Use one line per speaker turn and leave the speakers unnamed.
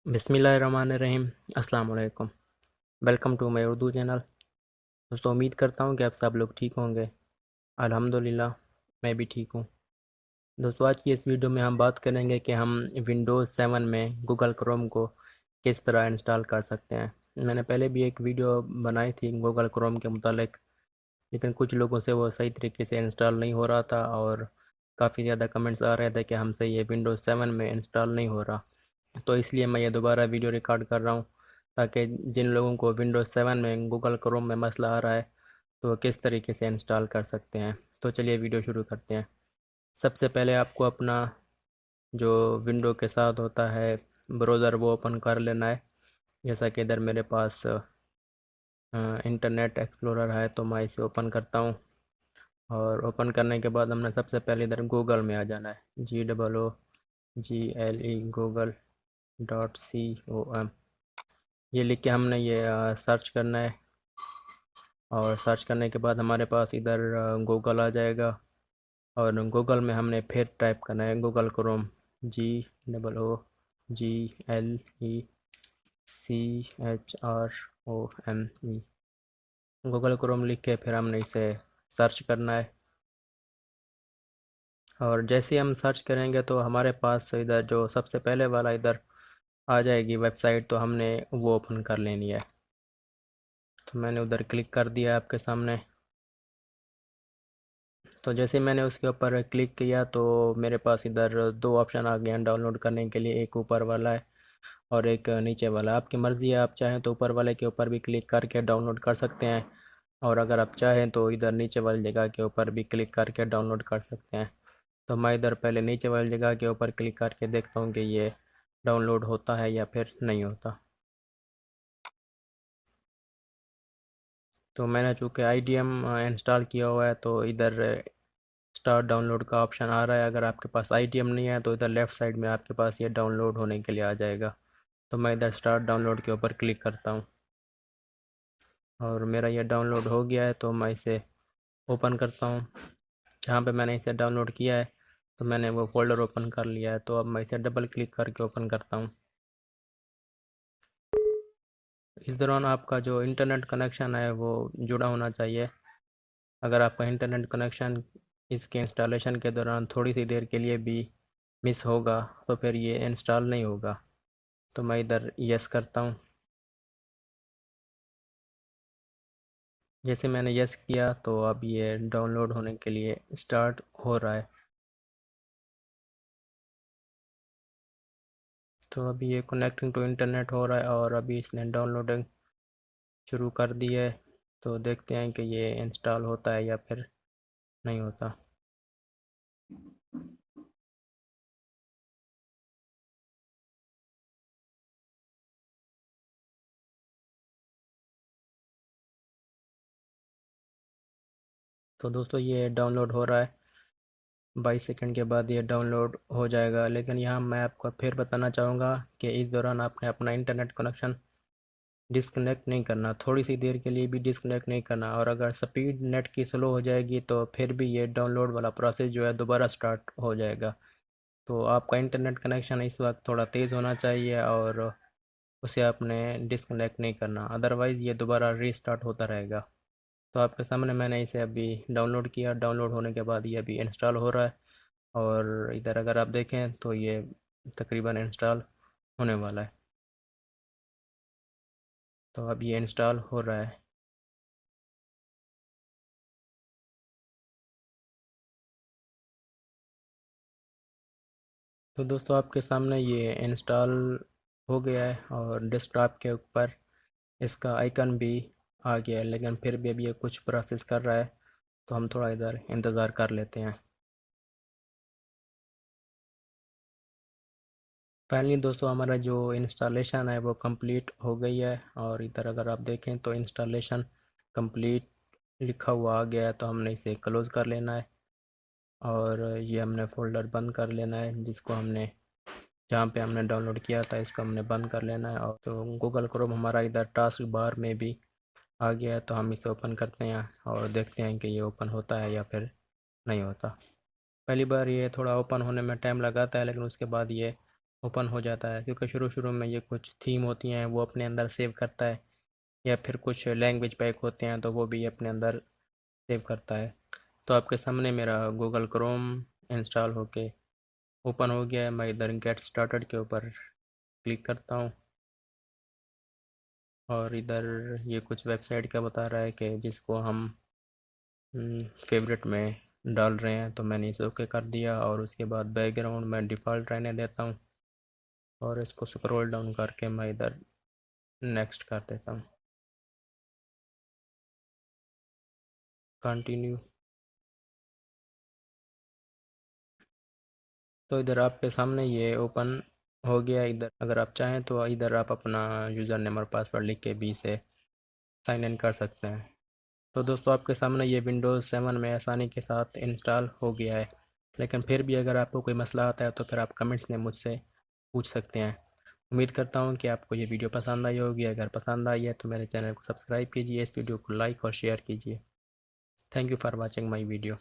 बिस्मिल्लाहिर्रहमानिर्रहीम। अस्सलाम वालेकुम। Welcome to my Urdu channel. दोस्तों, उम्मीद करता हूँ कि आप सब लोग ठीक होंगे। अल्हम्दुलिल्लाह, मैं भी ठीक हूँ। दोस्तों, आज की इस वीडियो में हम बात करेंगे कि हम विंडोज़ 7 में गूगल क्रोम को किस तरह इंस्टॉल कर सकते हैं। मैंने पहले भी एक वीडियो बनाई थी गूगल क्रोम के मुतालिक, लेकिन कुछ लोगों से वो सही तरीके से इंस्टॉल नहीं हो रहा था और काफ़ी ज़्यादा कमेंट्स आ रहे थे कि हमसे ये विंडोज़ 7 में इंस्टॉल नहीं हो रहा। तो इसलिए मैं ये दोबारा वीडियो रिकॉर्ड कर रहा हूँ, ताकि जिन लोगों को विंडोज़ 7 में गूगल क्रोम में मसला आ रहा है तो वो किस तरीके से इंस्टॉल कर सकते हैं। तो चलिए वीडियो शुरू करते हैं। सबसे पहले आपको अपना जो विंडो के साथ होता है ब्राउज़र वो ओपन कर लेना है। जैसा कि इधर मेरे पास इंटरनेट एक्सप्लोरर है, तो मैं इसे ओपन करता हूँ। और ओपन करने के बाद हमने सबसे पहले इधर गूगल में आ जाना है। GOOGLE .com ये लिख के हमने ये सर्च करना है। और सर्च करने के बाद हमारे पास इधर गूगल आ जाएगा। और गूगल में हमने फिर टाइप करना है Google Chrome. GOOGLE Google Chrome लिख के फिर हमने इसे सर्च करना है। और जैसे ही हम सर्च करेंगे तो हमारे पास इधर जो सबसे पहले वाला इधर आ जाएगी वेबसाइट, तो हमने वो ओपन कर लेनी है। तो मैंने उधर क्लिक कर दिया आपके सामने। तो जैसे मैंने उसके ऊपर क्लिक किया तो मेरे पास इधर दो ऑप्शन आ गए हैं डाउनलोड करने के लिए। एक ऊपर वाला है और एक नीचे वाला। आपकी मर्ज़ी है, आप चाहें तो ऊपर वाले के ऊपर भी क्लिक करके डाउनलोड कर सकते हैं, और अगर आप चाहें तो इधर नीचे वाली जगह के ऊपर भी क्लिक करके डाउनलोड कर सकते हैं। तो मैं इधर पहले नीचे वाली जगह के ऊपर क्लिक करके देखता हूँ कि ये डाउनलोड होता है या फिर नहीं होता। तो मैंने चूँकि IDM इंस्टॉल किया हुआ है तो इधर स्टार्ट डाउनलोड का ऑप्शन आ रहा है। अगर आपके पास IDM नहीं है तो इधर लेफ़्ट साइड में आपके पास ये डाउनलोड होने के लिए आ जाएगा। तो मैं इधर स्टार्ट डाउनलोड के ऊपर क्लिक करता हूँ और मेरा ये डाउनलोड हो गया है। तो मैं इसे ओपन करता हूँ। जहाँ पे मैंने इसे डाउनलोड किया है तो मैंने वो फ़ोल्डर ओपन कर लिया है। तो अब मैं इसे डबल क्लिक करके ओपन करता हूँ। इस दौरान आपका जो इंटरनेट कनेक्शन है वो जुड़ा होना चाहिए। अगर आपका इंटरनेट कनेक्शन इसके इंस्टॉलेशन के दौरान थोड़ी सी देर के लिए भी मिस होगा तो फिर ये इंस्टॉल नहीं होगा। तो मैं इधर यस करता हूँ। जैसे मैंने यस किया तो अब ये डाउनलोड होने के लिए स्टार्ट हो रहा है। तो अभी ये कनेक्टिंग टू इंटरनेट हो रहा है और अभी इसने डाउनलोडिंग शुरू कर दी है। तो देखते हैं कि ये इंस्टॉल होता है या फिर नहीं होता। तो दोस्तों, ये डाउनलोड हो रहा है। 22 सेकंड के बाद ये डाउनलोड हो जाएगा। लेकिन यहाँ मैं आपको फिर बताना चाहूँगा कि इस दौरान आपने अपना इंटरनेट कनेक्शन डिस्कनेक्ट नहीं करना, थोड़ी सी देर के लिए भी डिस्कनेक्ट नहीं करना। और अगर स्पीड नेट की स्लो हो जाएगी तो फिर भी ये डाउनलोड वाला प्रोसेस जो है दोबारा स्टार्ट हो जाएगा। तो आपका इंटरनेट कनेक्शन इस वक्त थोड़ा तेज़ होना चाहिए और उसे आपने डिस्कनेक्ट नहीं करना, अदरवाइज़ ये दोबारा रीस्टार्ट होता रहेगा। तो आपके सामने मैंने इसे अभी डाउनलोड किया। डाउनलोड होने के बाद ये अभी इंस्टॉल हो रहा है और इधर अगर आप देखें तो ये तकरीबन इंस्टॉल होने वाला है। तो अब ये इंस्टॉल हो रहा है। तो दोस्तों, आपके सामने ये इंस्टॉल हो गया है और डेस्कटॉप के ऊपर इसका आइकन भी आ गया है, लेकिन फिर भी अभी ये कुछ प्रोसेस कर रहा है। तो हम थोड़ा इधर इंतज़ार कर लेते हैं। फाइनली दोस्तों, हमारा जो इंस्टॉलेशन है वो कंप्लीट हो गई है और इधर अगर आप देखें तो इंस्टॉलेशन कंप्लीट लिखा हुआ आ गया है। तो हमने इसे क्लोज़ कर लेना है और ये हमने फ़ोल्डर बंद कर लेना है, जिसको हमने जहाँ पे हमने डाउनलोड किया था इसको हमने बंद कर लेना है। और तो गूगल क्रोम हमारा इधर टास्क बार में भी आ गया है। तो हम इसे ओपन करते हैं और देखते हैं कि ये ओपन होता है या फिर नहीं होता। पहली बार ये थोड़ा ओपन होने में टाइम लगाता है, लेकिन उसके बाद ये ओपन हो जाता है, क्योंकि शुरू शुरू में ये कुछ थीम होती हैं वो अपने अंदर सेव करता है, या फिर कुछ लैंग्वेज पैक होते हैं तो वो भी अपने अंदर सेव करता है। तो आपके सामने मेरा गूगल क्रोम इंस्टॉल होके ओपन हो गया है। मैं इधर गेट स्टार्टेड के ऊपर क्लिक करता हूँ, और इधर ये कुछ वेबसाइट का बता रहा है कि जिसको हम फेवरेट में डाल रहे हैं, तो मैंने इसे ओके कर दिया। और उसके बाद बैकग्राउंड में डिफ़ॉल्ट रहने देता हूँ, और इसको स्क्रॉल डाउन करके मैं इधर नेक्स्ट कर देता हूँ, कंटिन्यू। तो इधर आपके सामने ये ओपन हो गया। इधर अगर आप चाहें तो इधर आप अपना यूज़र नेम और पासवर्ड लिख के भी इसे साइन इन कर सकते हैं। तो दोस्तों, आपके सामने ये विंडोज़ 7 में आसानी के साथ इंस्टॉल हो गया है। लेकिन फिर भी अगर आपको कोई मसला आता है तो फिर आप कमेंट्स में मुझसे पूछ सकते हैं। उम्मीद करता हूँ कि आपको ये वीडियो पसंद आई होगी। अगर पसंद आई है तो मेरे चैनल को सब्सक्राइब कीजिए, इस वीडियो को लाइक और शेयर कीजिए। Thank you for watching my video.